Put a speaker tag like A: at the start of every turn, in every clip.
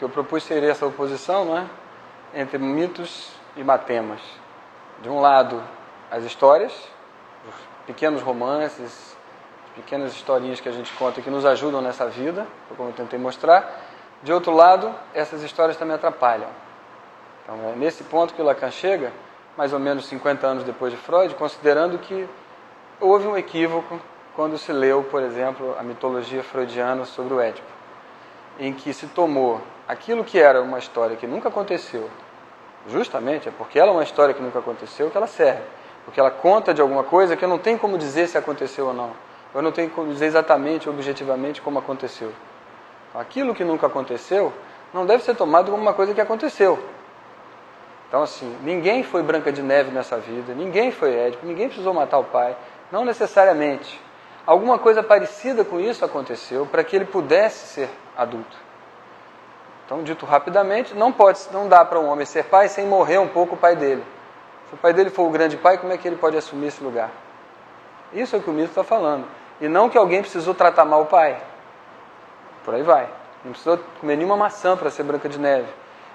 A: que eu propus seria essa oposição, não é? Entre mitos e matemas. De um lado, as histórias, os pequenos romances, pequenas historinhas que a gente conta que nos ajudam nessa vida, como eu tentei mostrar. De outro lado, essas histórias também atrapalham. Então é nesse ponto que o Lacan chega, mais ou menos 50 anos depois de Freud, considerando que houve um equívoco quando se leu, por exemplo, a mitologia freudiana sobre o Édipo, em que se tomou aquilo que era uma história que nunca aconteceu, justamente é porque ela é uma história que nunca aconteceu que ela serve, porque ela conta de alguma coisa que eu não tenho como dizer se aconteceu ou não, eu não tenho como dizer exatamente, objetivamente como aconteceu. Então, aquilo que nunca aconteceu não deve ser tomado como uma coisa que aconteceu. Então, assim, ninguém foi Branca de Neve nessa vida, ninguém foi Édipo, ninguém precisou matar o pai, não necessariamente. Alguma coisa parecida com isso aconteceu para que ele pudesse ser adulto. Então, dito rapidamente, não dá para um homem ser pai sem morrer um pouco o pai dele. Se o pai dele for o grande pai, como é que ele pode assumir esse lugar? Isso é o que o mito está falando. E não que alguém precisou tratar mal o pai. Por aí vai. Não precisou comer nenhuma maçã para ser Branca de Neve.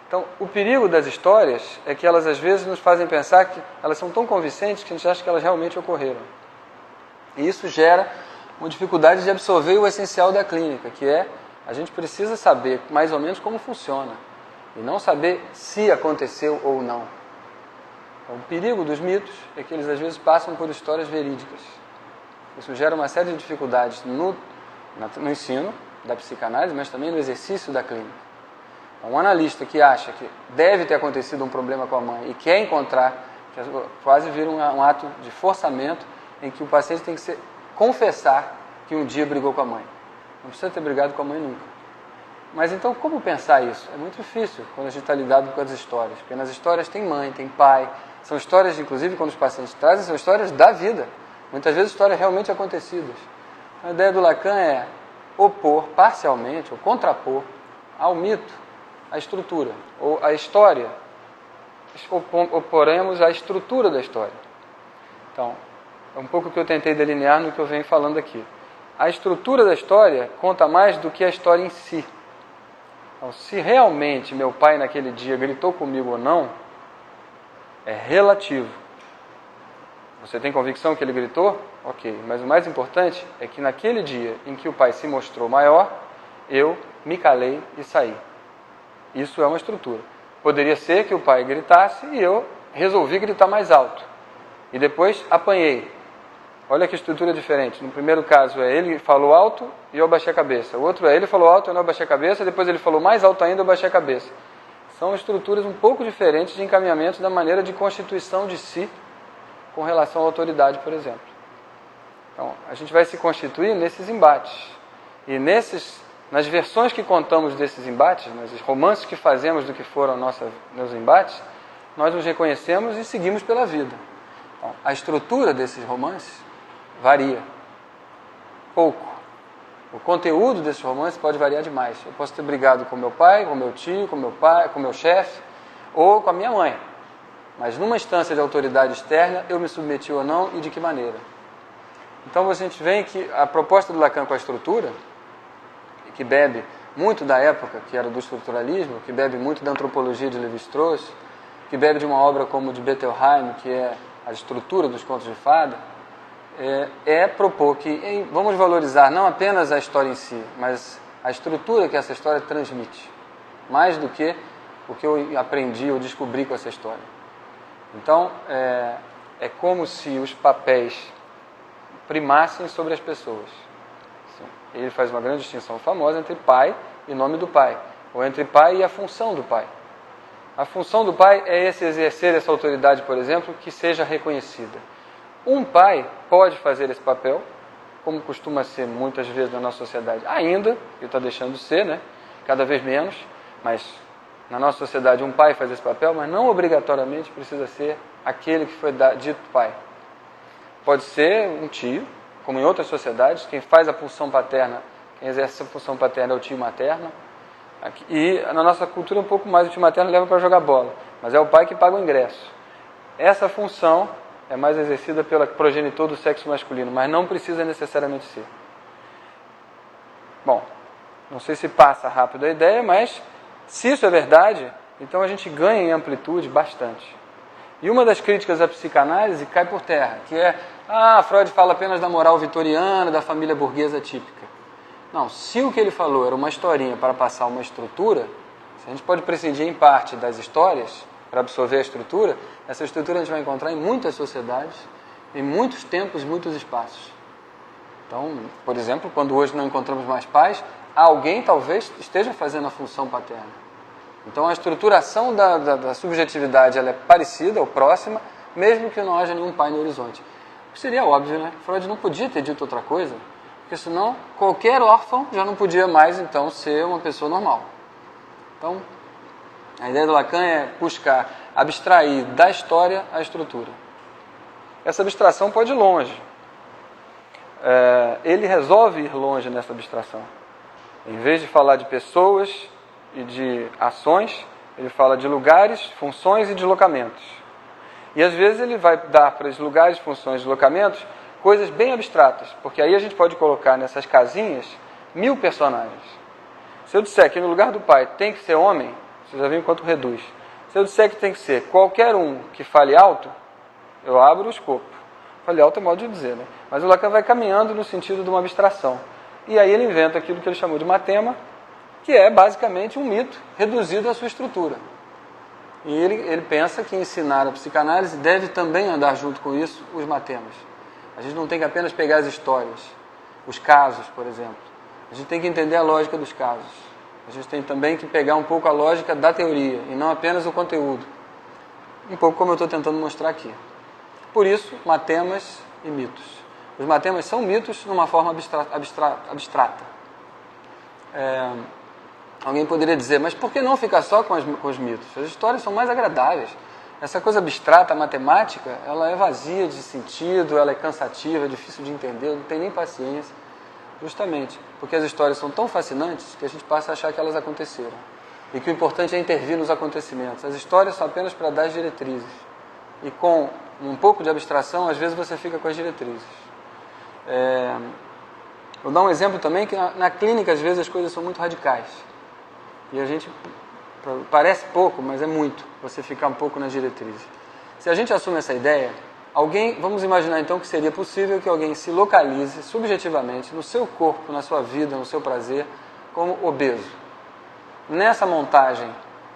A: Então, o perigo das histórias é que elas às vezes nos fazem pensar que elas são tão convincentes que a gente acha que elas realmente ocorreram. E isso gera uma dificuldade de absorver o essencial da clínica, que é a gente precisa saber mais ou menos como funciona e não saber se aconteceu ou não. Então, o perigo dos mitos é que eles às vezes passam por histórias verídicas. Isso gera uma série de dificuldades no ensino da psicanálise, mas também no exercício da clínica. Um analista que acha que deve ter acontecido um problema com a mãe e quer encontrar, quase vira um ato de forçamento em que o paciente tem que confessar que um dia brigou com a mãe. Não precisa ter brigado com a mãe nunca. Mas então, como pensar isso? É muito difícil quando a gente está lidado com as histórias, porque nas histórias tem mãe, tem pai, são histórias, inclusive, quando os pacientes trazem, são histórias da vida. Muitas vezes histórias realmente acontecidas. A ideia do Lacan é opor parcialmente, ou contrapor ao mito, a estrutura, ou a história. Oporemos a estrutura da história. Então, é um pouco o que eu tentei delinear no que eu venho falando aqui. A estrutura da história conta mais do que a história em si. Então, se realmente meu pai naquele dia gritou comigo ou não, é relativo. Você tem convicção que ele gritou? Ok, mas o mais importante é que naquele dia em que o pai se mostrou maior, eu me calei e saí. Isso é uma estrutura. Poderia ser que o pai gritasse e eu resolvi gritar mais alto. E depois apanhei. Olha que estrutura diferente. No primeiro caso é ele falou alto e eu abaixei a cabeça. O outro é ele falou alto e eu não abaixei a cabeça. Depois ele falou mais alto ainda e eu abaixei a cabeça. São estruturas um pouco diferentes de encaminhamento da maneira de constituição de si com relação à autoridade, por exemplo. Então, a gente vai se constituir nesses embates. E nas versões que contamos desses embates, nos romances que fazemos do que foram meus embates, nós nos reconhecemos e seguimos pela vida. Então, a estrutura desses romances varia. Pouco. O conteúdo desses romances pode variar demais. Eu posso ter brigado com meu pai, com meu tio, com meu chefe, ou com a minha mãe. Mas numa instância de autoridade externa, eu me submeti ou não e de que maneira. Então a gente vê que a proposta do Lacan com a estrutura, que bebe muito da época, que era do estruturalismo, que bebe muito da antropologia de Lévi-Strauss, que bebe de uma obra como de Bettelheim, que é a estrutura dos contos de fada, é propor que vamos valorizar não apenas a história em si, mas a estrutura que essa história transmite, mais do que o que eu aprendi ou descobri com essa história. Então, é como se os papéis primassem sobre as pessoas. Ele faz uma grande distinção famosa entre pai e nome do pai, ou entre pai e a função do pai. A função do pai é exercer essa autoridade, por exemplo, que seja reconhecida. Um pai pode fazer esse papel, como costuma ser muitas vezes na nossa sociedade, ainda, ele está deixando de ser, né? Cada vez menos, mas na nossa sociedade um pai faz esse papel, mas não obrigatoriamente precisa ser aquele que foi dito pai. Pode ser um tio, como em outras sociedades, quem faz a função paterna, quem exerce a função paterna é o tio materno. E na nossa cultura um pouco mais o tio materno leva para jogar bola, mas é o pai que paga o ingresso. Essa função é mais exercida pela progenitor do sexo masculino, mas não precisa necessariamente ser. Bom, não sei se passa rápido a ideia, mas Se isso é verdade, então a gente ganha em amplitude bastante. E uma das críticas à psicanálise cai por terra, que é, Freud fala apenas da moral vitoriana, da família burguesa típica. Não, se o que ele falou era uma historinha para passar uma estrutura, se a gente pode prescindir em parte das histórias para absorver a estrutura, essa estrutura a gente vai encontrar em muitas sociedades, em muitos tempos, muitos espaços. Então, por exemplo, quando hoje não encontramos mais pais, alguém talvez esteja fazendo a função paterna. Então a estruturação da subjetividade ela é parecida ou próxima, mesmo que não haja nenhum pai no horizonte. Seria óbvio, né? Freud não podia ter dito outra coisa, porque senão qualquer órfão já não podia mais então ser uma pessoa normal. Então, a ideia do Lacan é buscar abstrair da história a estrutura. Essa abstração pode ir longe. Ele resolve ir longe nessa abstração. Em vez de falar de pessoas e de ações, ele fala de lugares, funções e deslocamentos. E às vezes ele vai dar para os lugares, funções e deslocamentos coisas bem abstratas, porque aí a gente pode colocar nessas casinhas 1000 personagens. Se eu disser que no lugar do pai tem que ser homem, você já viu quanto reduz. Se eu disser que tem que ser qualquer um que fale alto, eu abro o escopo. Fale alto é modo de dizer, né? Mas o Lacan vai caminhando no sentido de uma abstração. E aí ele inventa aquilo que ele chamou de matema, que é basicamente um mito reduzido à sua estrutura. E ele pensa que ensinar a psicanálise deve também andar junto com isso os matemas. A gente não tem que apenas pegar as histórias, os casos, por exemplo. A gente tem que entender a lógica dos casos. A gente tem também que pegar um pouco a lógica da teoria e não apenas o conteúdo. Um pouco como eu estou tentando mostrar aqui. Por isso, matemas e mitos. Os matemas são mitos numa forma abstrata. Alguém poderia dizer, mas por que não ficar só com os mitos? As histórias são mais agradáveis. Essa coisa abstrata, matemática, ela é vazia de sentido, ela é cansativa, é difícil de entender, não tem nem paciência. Justamente porque as histórias são tão fascinantes que a gente passa a achar que elas aconteceram. E que o importante é intervir nos acontecimentos. As histórias são apenas para dar as diretrizes. E com um pouco de abstração, às vezes você fica com as diretrizes. Vou dar um exemplo também que na clínica, às vezes, as coisas são muito radicais. E a gente, parece pouco, mas é muito, você ficar um pouco nas diretrizes. Se a gente assume essa ideia, vamos imaginar então que seria possível que alguém se localize subjetivamente no seu corpo, na sua vida, no seu prazer, como obeso. Nessa montagem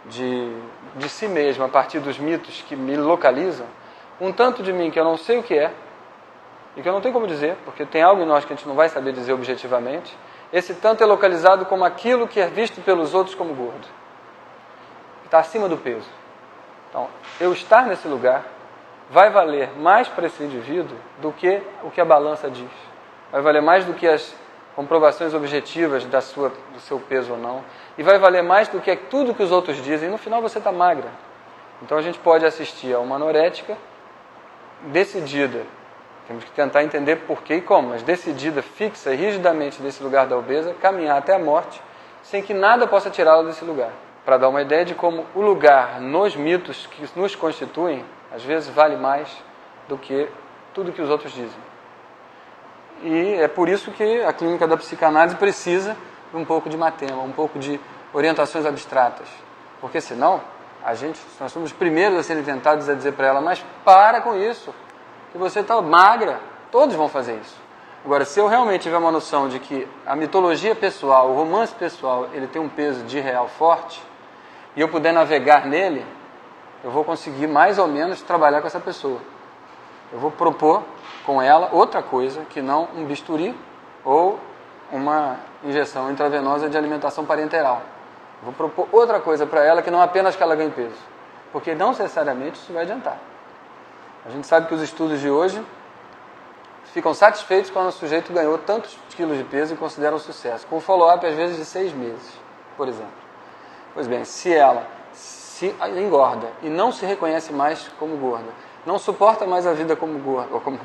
A: de si mesmo, a partir dos mitos que me localizam, um tanto de mim que eu não sei o que é, e que eu não tenho como dizer, porque tem algo em nós que a gente não vai saber dizer objetivamente, esse tanto é localizado como aquilo que é visto pelos outros como gordo. Está acima do peso. Então, eu estar nesse lugar vai valer mais para esse indivíduo do que o que a balança diz. Vai valer mais do que as comprovações objetivas do seu peso ou não. E vai valer mais do que tudo que os outros dizem. E no final você está magra. Então a gente pode assistir a uma anorética decidida. Temos que tentar entender por que e como, mas decidida, fixa e rigidamente nesse lugar da obesa, caminhar até a morte, sem que nada possa tirá-la desse lugar. Para dar uma ideia de como o lugar nos mitos que nos constituem, às vezes vale mais do que tudo que os outros dizem. E é por isso que a clínica da psicanálise precisa de um pouco de matema, um pouco de orientações abstratas. Porque senão, nós somos os primeiros a serem tentados a dizer para ela, mas para com isso, que você está magra, todos vão fazer isso. Agora, se eu realmente tiver uma noção de que a mitologia pessoal, o romance pessoal, ele tem um peso de real forte, e eu puder navegar nele, eu vou conseguir mais ou menos trabalhar com essa pessoa. Eu vou propor com ela outra coisa que não um bisturi ou uma injeção intravenosa de alimentação parenteral. Eu vou propor outra coisa para ela que não apenas que ela ganhe peso, porque não necessariamente isso vai adiantar. A gente sabe que os estudos de hoje ficam satisfeitos quando o sujeito ganhou tantos quilos de peso e consideram um sucesso, com follow-up às vezes de 6 meses, por exemplo. Pois bem, se ela se engorda e não se reconhece mais como gorda, não suporta mais a vida como gorda, ou como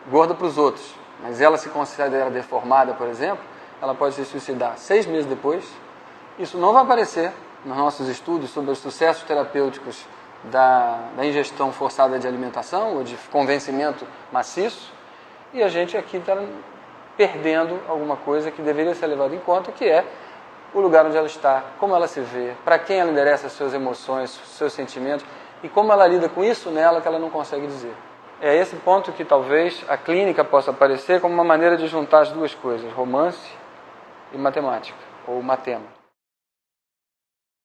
A: gorda para os outros, mas ela se considera deformada, por exemplo, ela pode se suicidar 6 meses depois. Isso não vai aparecer nos nossos estudos sobre os sucessos terapêuticos da ingestão forçada de alimentação ou de convencimento maciço, e a gente aqui está perdendo alguma coisa que deveria ser levada em conta, que é o lugar onde ela está, como ela se vê, para quem ela endereça suas emoções, seus sentimentos, e como ela lida com isso nela que ela não consegue dizer. É esse ponto que talvez a clínica possa aparecer como uma maneira de juntar as duas coisas, romance e matemática, ou matema.